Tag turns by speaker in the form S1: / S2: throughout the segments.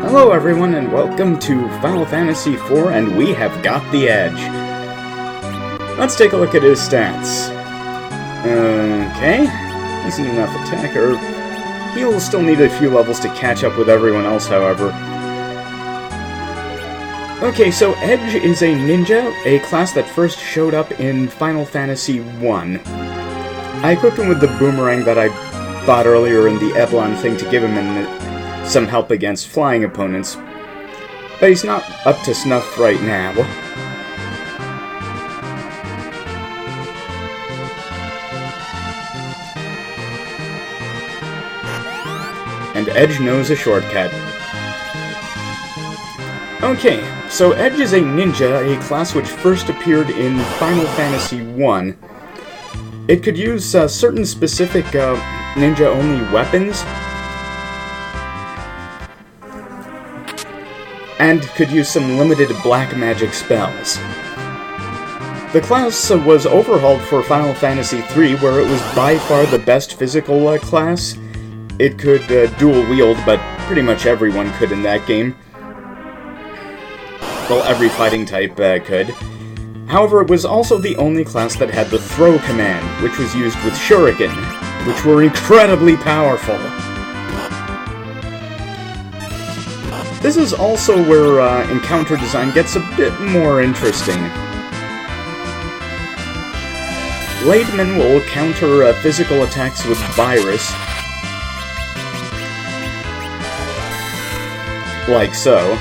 S1: Hello everyone and welcome to Final Fantasy IV and we have got the Edge. Let's take a look at his stats. Okay, decent enough attacker. He'll still need a few levels to catch up with everyone else, however. Okay, so Edge is a ninja, a class that first showed up in Final Fantasy I. I equipped him with the boomerang that I bought earlier in the Eblon thing to give him some help against flying opponents, but he's not up to snuff right now. And Edge knows a shortcut. Okay, so Edge is a ninja, a class which first appeared in Final Fantasy I. It could use certain specific ninja-only weapons, and could use some limited black magic spells. The class was overhauled for Final Fantasy III, where it was by far the best physical class. It could dual-wield, but pretty much everyone could in that game. Well, every fighting type could. However, it was also the only class that had the throw command, which was used with shuriken, which were incredibly powerful. This is also where encounter design gets a bit more interesting. Blademen will counter physical attacks with virus, like so.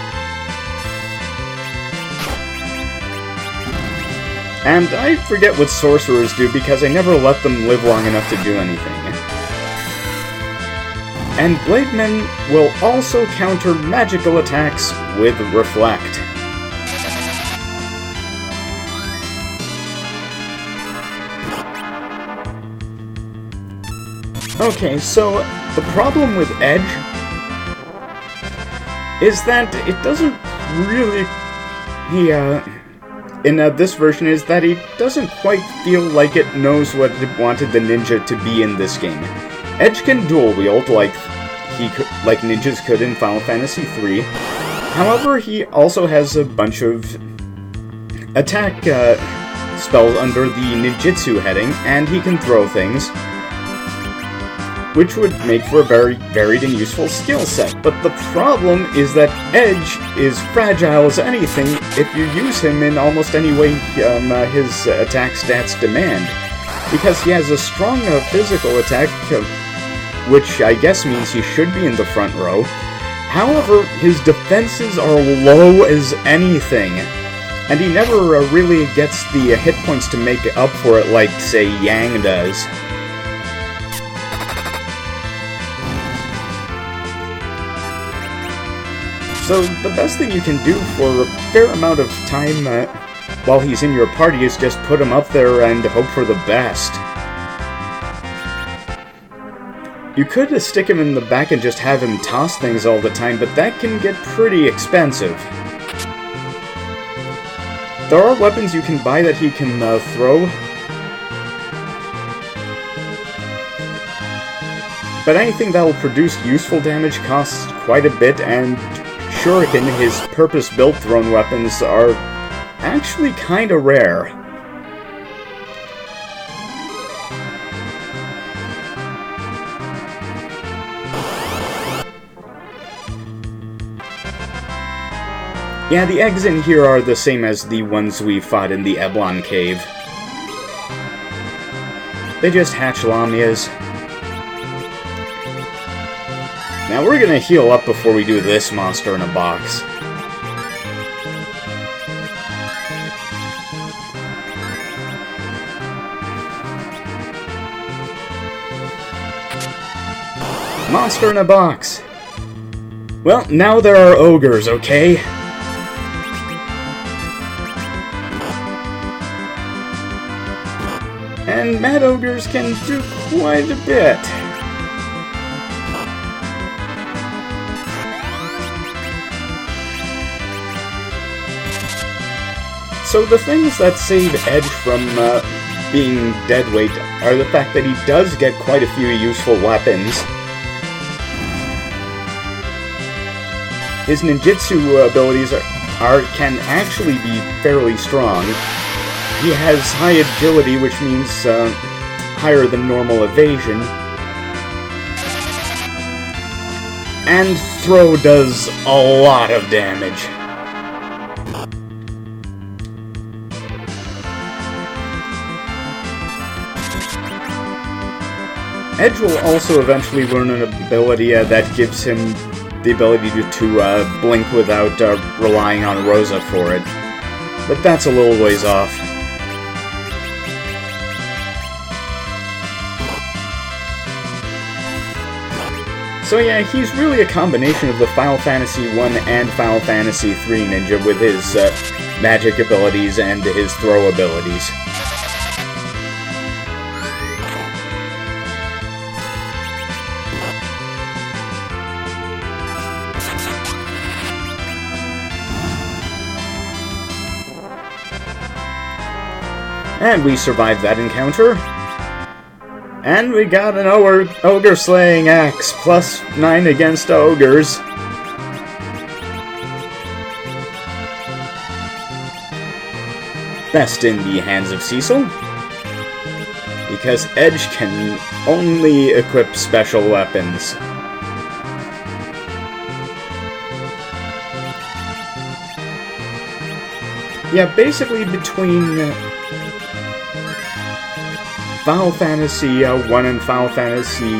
S1: And I forget what sorcerers do because I never let them live long enough to do anything. And Blademen will also counter magical attacks with Reflect. Okay, so the problem with Edge is that it doesn't really... in this version is that he doesn't quite feel like it knows what it wanted the ninja to be in this game. Edge can dual-wield like ninjas could in Final Fantasy III. However, he also has a bunch of attack spells under the ninjutsu heading, and he can throw things, which would make for a very varied and useful skill set. But the problem is that Edge is fragile as anything if you use him in almost any way his attack stats demand, because he has a strong physical attack, which I guess means he should be in the front row. However, his defenses are low as anything, and he never really gets the hit points to make up for it like, say, Yang does. So the best thing you can do for a fair amount of time while he's in your party is just put him up there and hope for the best. You could stick him in the back and just have him toss things all the time, but that can get pretty expensive. There are weapons you can buy that he can throw, but anything that will produce useful damage costs quite a bit, and Shuriken, his purpose-built thrown weapons, are actually kinda rare. Yeah, the eggs in here are the same as the ones we fought in the Eblon Cave. They just hatch Lamias. Now we're gonna heal up before we do this monster in a box. Monster in a box! Well, now there are ogres, okay? And mad ogres can do quite a bit. So the things that save Edge from being deadweight are the fact that he does get quite a few useful weapons. his ninjutsu abilities can actually be fairly strong. He has high agility, which means higher than normal evasion. And throw does a lot of damage. Edge will also eventually learn an ability that gives him the ability to blink without relying on Rosa for it. But that's a little ways off. So yeah, he's really a combination of the Final Fantasy I and Final Fantasy III ninja with his magic abilities and his throw abilities. And we survived that encounter. And we got an ogre slaying axe, plus 9 against ogres. Best in the hands of Cecil, because Edge can only equip special weapons. Yeah, basically between Final Fantasy I and Final Fantasy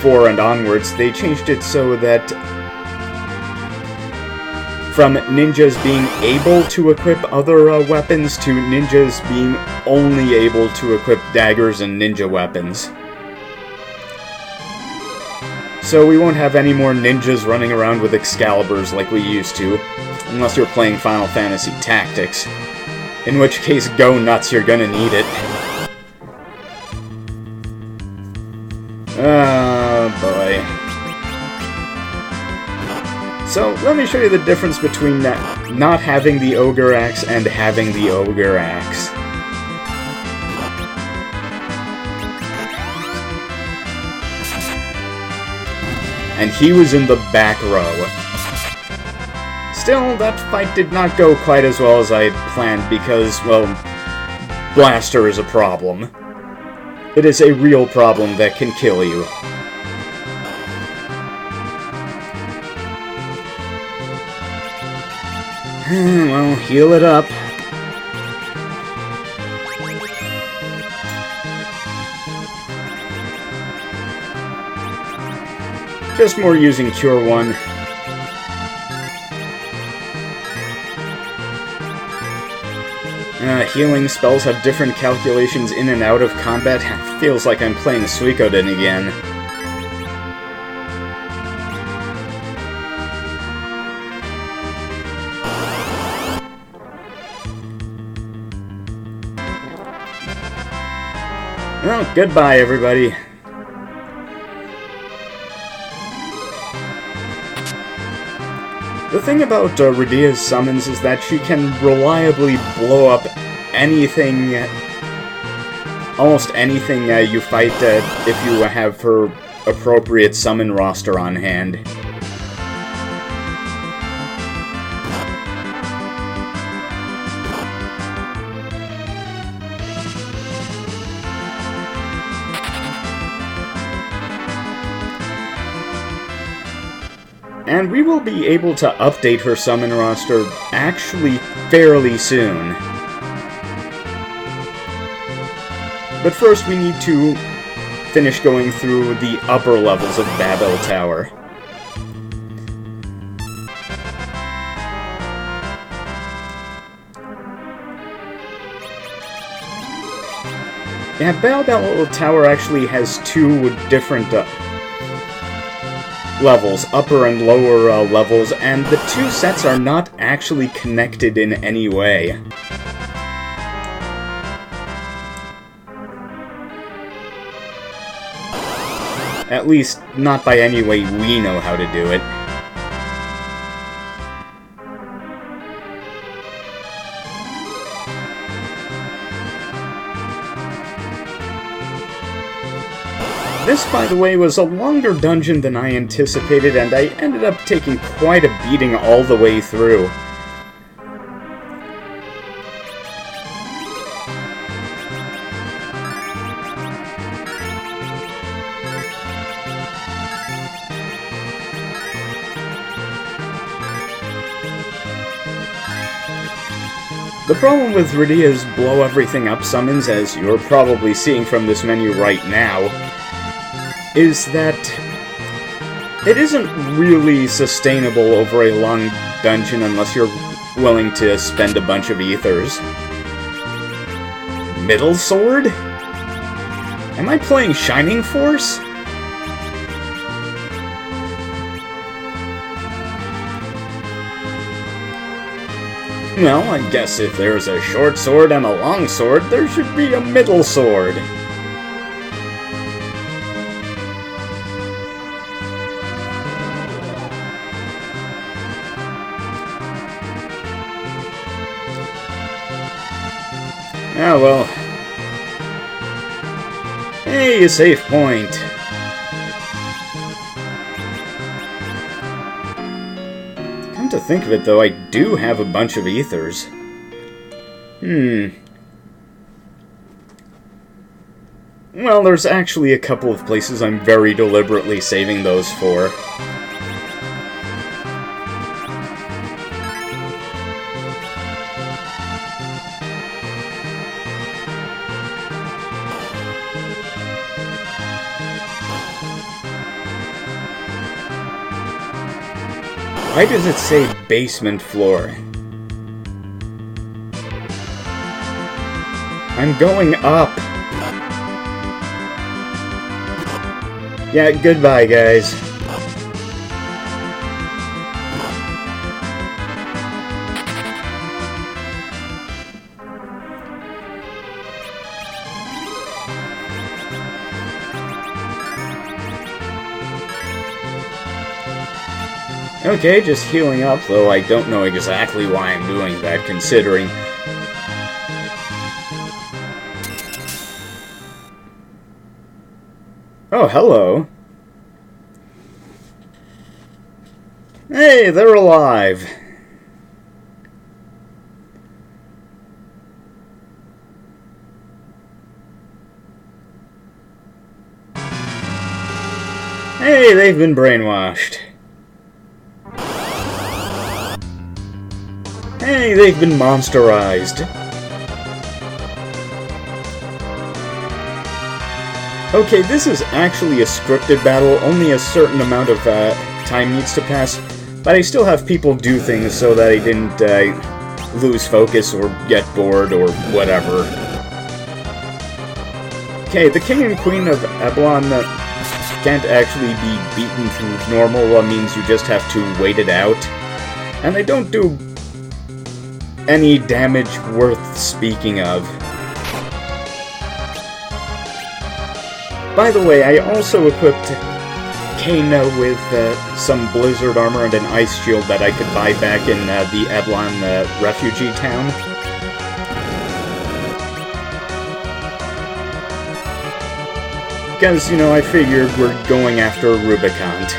S1: IV and onwards, they changed it so that from ninjas being able to equip other weapons to ninjas being only able to equip daggers and ninja weapons. So we won't have any more ninjas running around with Excaliburs like we used to, unless you're playing Final Fantasy Tactics, in which case, go nuts, you're gonna need it. Oh, boy. So, let me show you the difference between not having the Ogre Axe and having the Ogre Axe. And he was in the back row. Still, that fight did not go quite as well as I had planned because, well, Blaster is a problem. It is a real problem that can kill you. Well, heal it up. Just more using Cure 1. Healing spells have different calculations in and out of combat. Feels like I'm playing Suikoden again. Well, goodbye, everybody. The thing about Radia's summons is that she can reliably blow up anything, almost anything you fight if you have her appropriate summon roster on hand. And we will be able to update her summon roster actually fairly soon. But first we need to finish going through the upper levels of Babel Tower. Yeah, Babel Tower actually has two different levels, upper and lower levels, and the two sets are not actually connected in any way. At least, not by any way we know how to do it. This, by the way, was a longer dungeon than I anticipated, and I ended up taking quite a beating all the way through. The problem with Rydia's blow everything up summons, as you're probably seeing from this menu right now, is that it isn't really sustainable over a long dungeon unless you're willing to spend a bunch of ethers. Middle Sword? Am I playing Shining Force? Well, I guess if there's a short sword and a long sword, there should be a middle sword. Ah, well. Hey, a save point. Come to think of it, though, I do have a bunch of ethers. Well, there's actually a couple of places I'm very deliberately saving those for. Why does it say basement floor? I'm going up. Yeah, goodbye, guys. Okay, just healing up, though I don't know exactly why I'm doing that, considering... Oh, hello. Hey, they're alive. Hey, they've been brainwashed. Hey, they've been monsterized. Okay, this is actually a scripted battle. Only a certain amount of time needs to pass. But I still have people do things so that I didn't lose focus or get bored or whatever. Okay, the King and Queen of Eblon can't actually be beaten through normal means. You just have to wait it out. And they don't do any damage worth speaking of. By the way, I also equipped Kana with some blizzard armor and an ice shield that I could buy back in the Eblon refugee town. Because, you know, I figured we're going after Rubican't.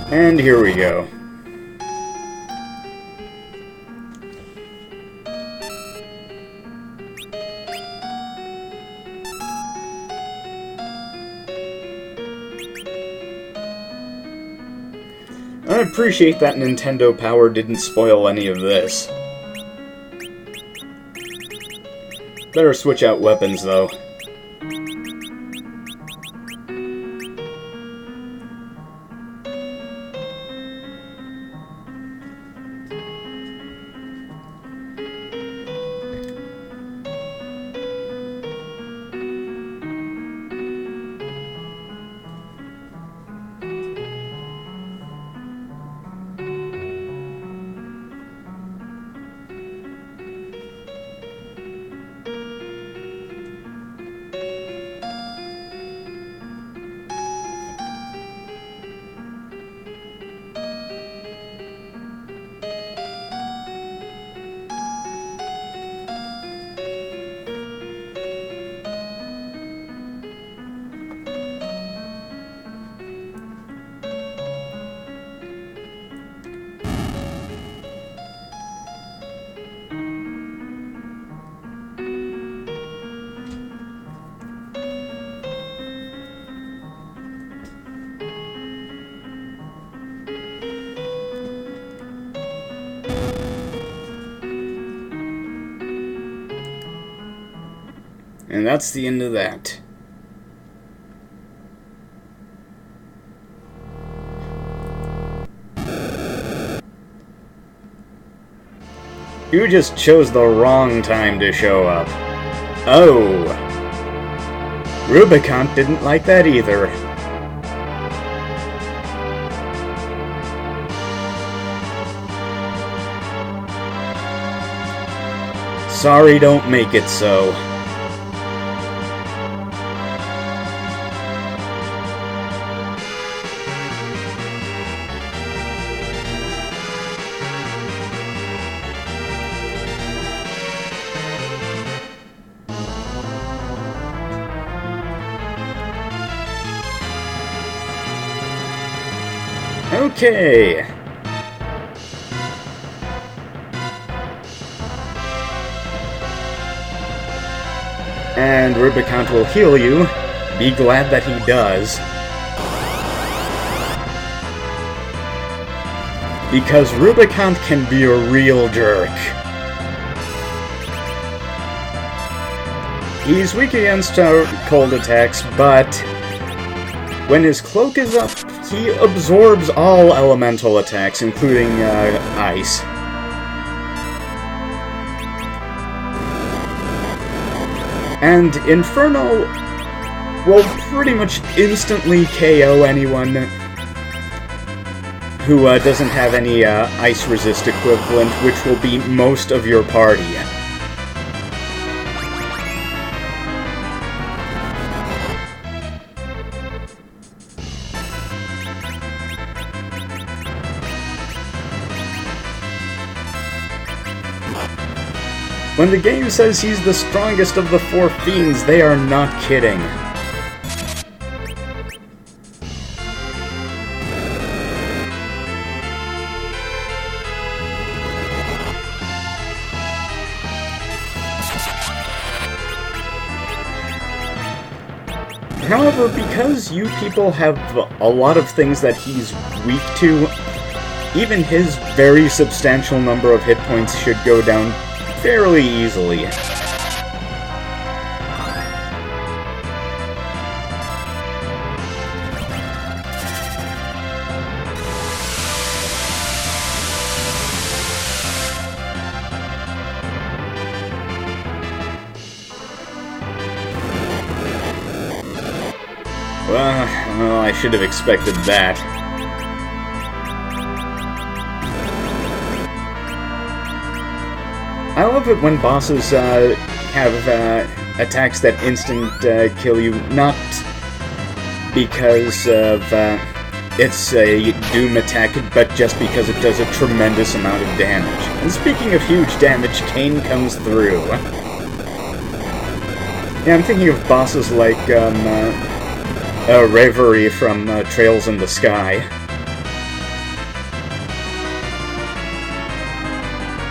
S1: And here we go. I appreciate that Nintendo Power didn't spoil any of this. Better switch out weapons, though. And that's the end of that. You just chose the wrong time to show up. Oh. Rubican't didn't like that either. Sorry, don't make it so. Okay. And Rubican't will heal you. Be glad that he does. Because Rubican't can be a real jerk. He's weak against cold attacks, but when his cloak is up, he absorbs all elemental attacks, including ice. And Inferno will pretty much instantly KO anyone who doesn't have any ice resist equivalent, which will be most of your party. When the game says he's the strongest of the four fiends, they are not kidding. However, because you people have a lot of things that he's weak to, even his very substantial number of hit points should go down fairly easily. Well, I should have expected that. I love it when bosses have attacks that instant kill you, not because of it's a Doom attack, but just because it does a tremendous amount of damage. And speaking of huge damage, Kane comes through. Yeah, I'm thinking of bosses like Reverie from Trails in the Sky.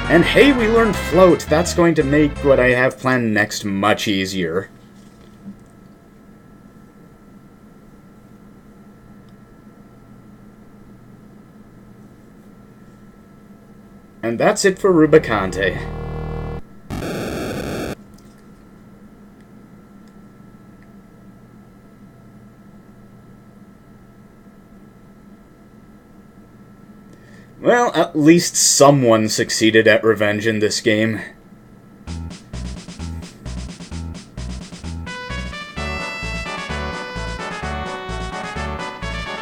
S1: And hey, we learned Float! That's going to make what I have planned next much easier. And that's it for Rubican't. Well, at least someone succeeded at revenge in this game.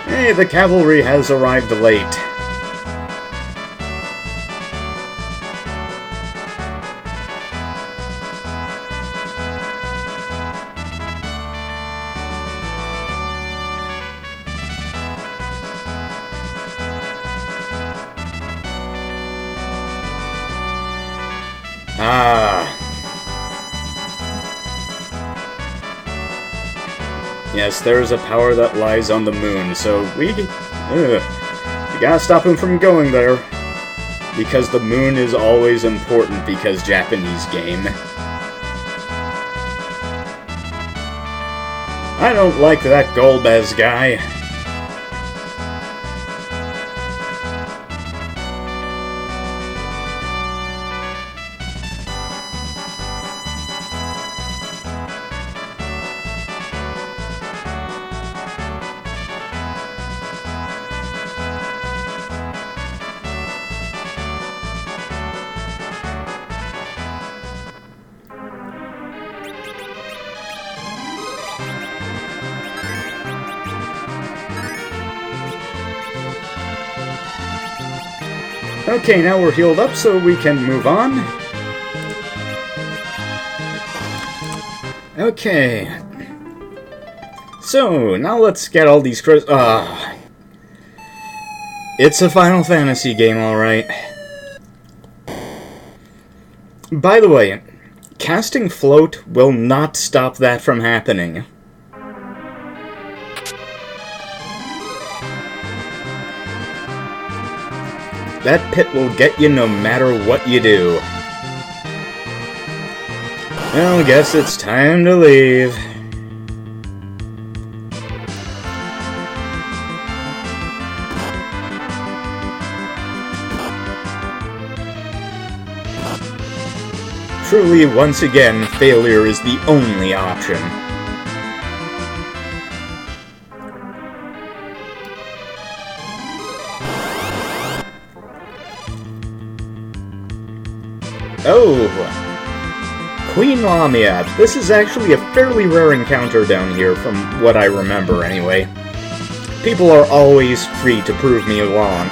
S1: Hey, the cavalry has arrived late. Yes, there is a power that lies on the moon, so we gotta stop him from going there. Because the moon is always important, because Japanese game. I don't like that Golbez guy. Okay, now we're healed up, so we can move on. Okay. So, now let's get all these it's a Final Fantasy game, alright. By the way, casting float will not stop that from happening. That pit will get you no matter what you do. Well, I guess it's time to leave. Truly, once again, failure is the only option. Oh! Queen Lamia. This is actually a fairly rare encounter down here, from what I remember anyway. People are always free to prove me wrong.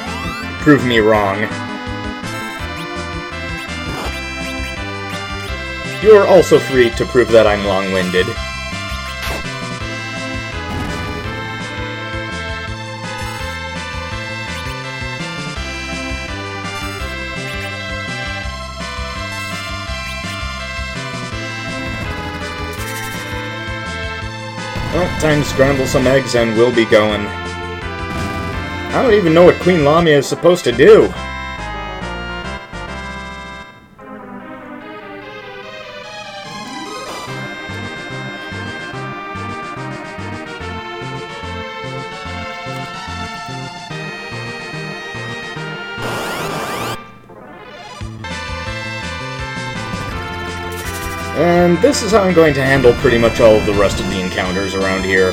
S1: You are also free to prove that I'm long-winded. Well, time to scramble some eggs and we'll be going. I don't even know what Queen Lamia is supposed to do. And this is how I'm going to handle pretty much all of the rest of the encounters around here.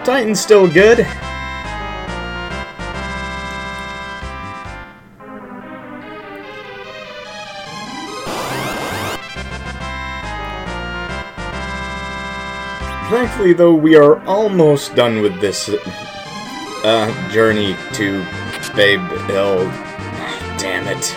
S1: Titan's still good. Thankfully, though, we are almost done with this journey to Babe Hill. Damn it.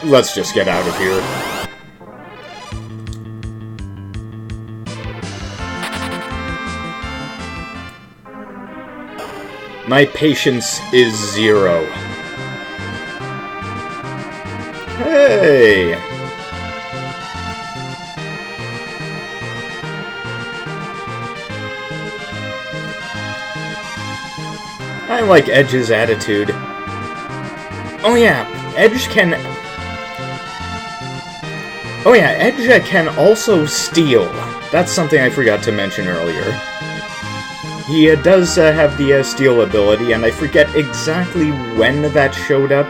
S1: Let's just get out of here. My patience is 0. Hey! I like Edge's attitude. Oh yeah, Edge can also steal. That's something I forgot to mention earlier. He does have the steal ability, and I forget exactly when that showed up.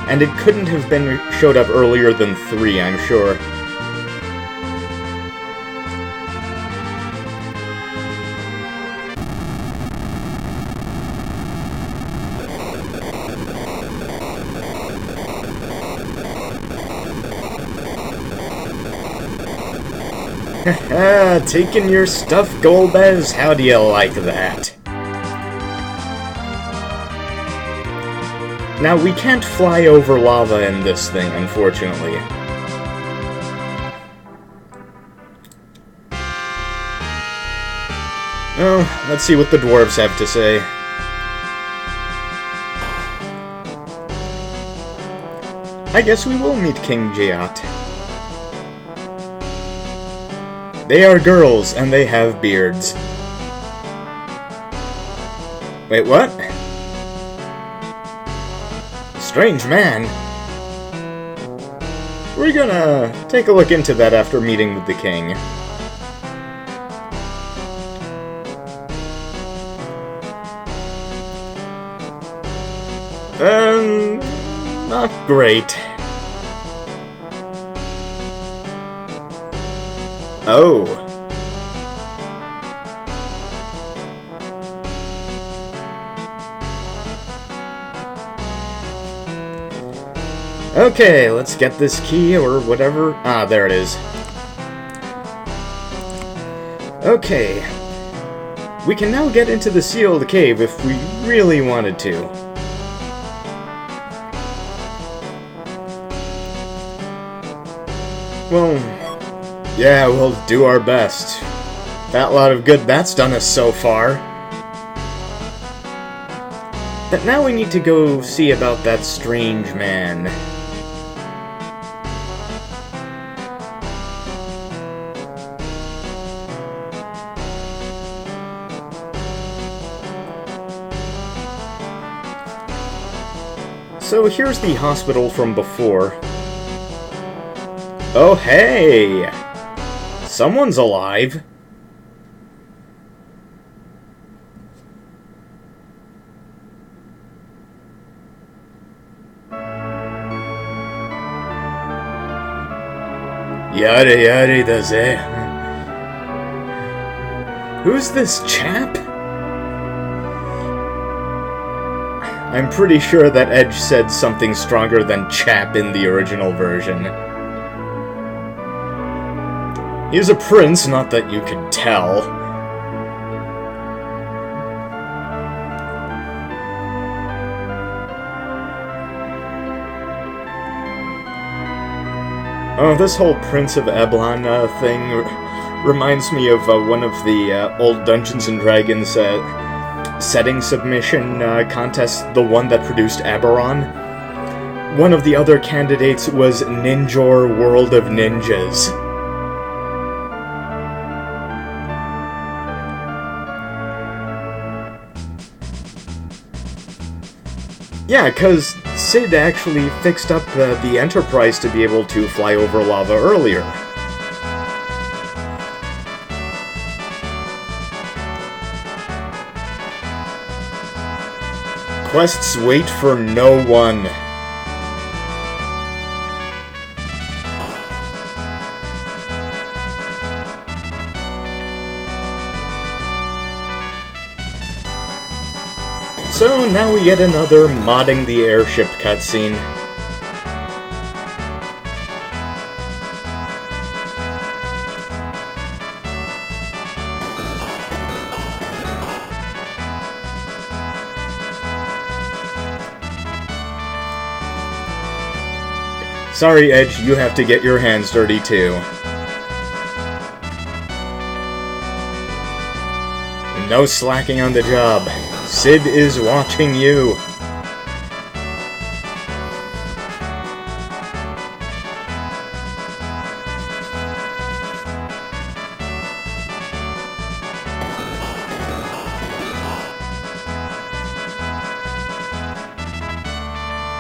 S1: And it couldn't have been showed up earlier than 3, I'm sure. Taking your stuff, Golbez? How do you like that? Now, we can't fly over lava in this thing, unfortunately. Well, let's see what the dwarves have to say. I guess we will meet King Giat. They are girls, and they have beards. Wait, what? Strange man. We're gonna take a look into that after meeting with the king. Not great. Oh. Okay, let's get this key or whatever. Ah, there it is. Okay. We can now get into the sealed cave if we really wanted to. Well, yeah, we'll do our best. That lot of good that's done us so far. But now we need to go see about that strange man. So here's the hospital from before. Oh hey! Someone's alive! Yada yada does it. Who's this chap? I'm pretty sure that Edge said something stronger than chap in the original version. He's a prince, not that you could tell. Oh, this whole Prince of Eblon thing reminds me of one of the old Dungeons & Dragons setting submission contests, the one that produced Eberron. One of the other candidates was Ninjor World of Ninjas. Yeah, because Sid actually fixed up the Enterprise to be able to fly over lava earlier. Quests wait for no one. So now we get another modding the airship cutscene. Sorry, Edge, you have to get your hands dirty too. No slacking on the job. Sid is watching you.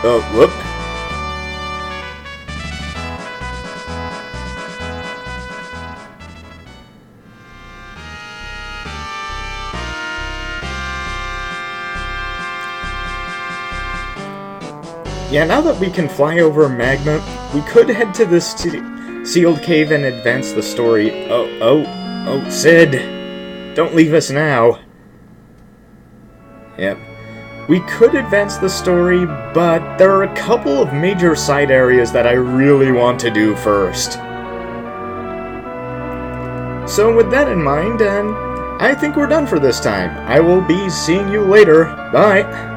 S1: Oh, whoop. Yeah, now that we can fly over magma, we could head to this sealed cave and advance the story. Oh, Sid! Don't leave us now. Yep. We could advance the story, but there are a couple of major side areas that I really want to do first. So with that in mind, I think we're done for this time. I will be seeing you later. Bye!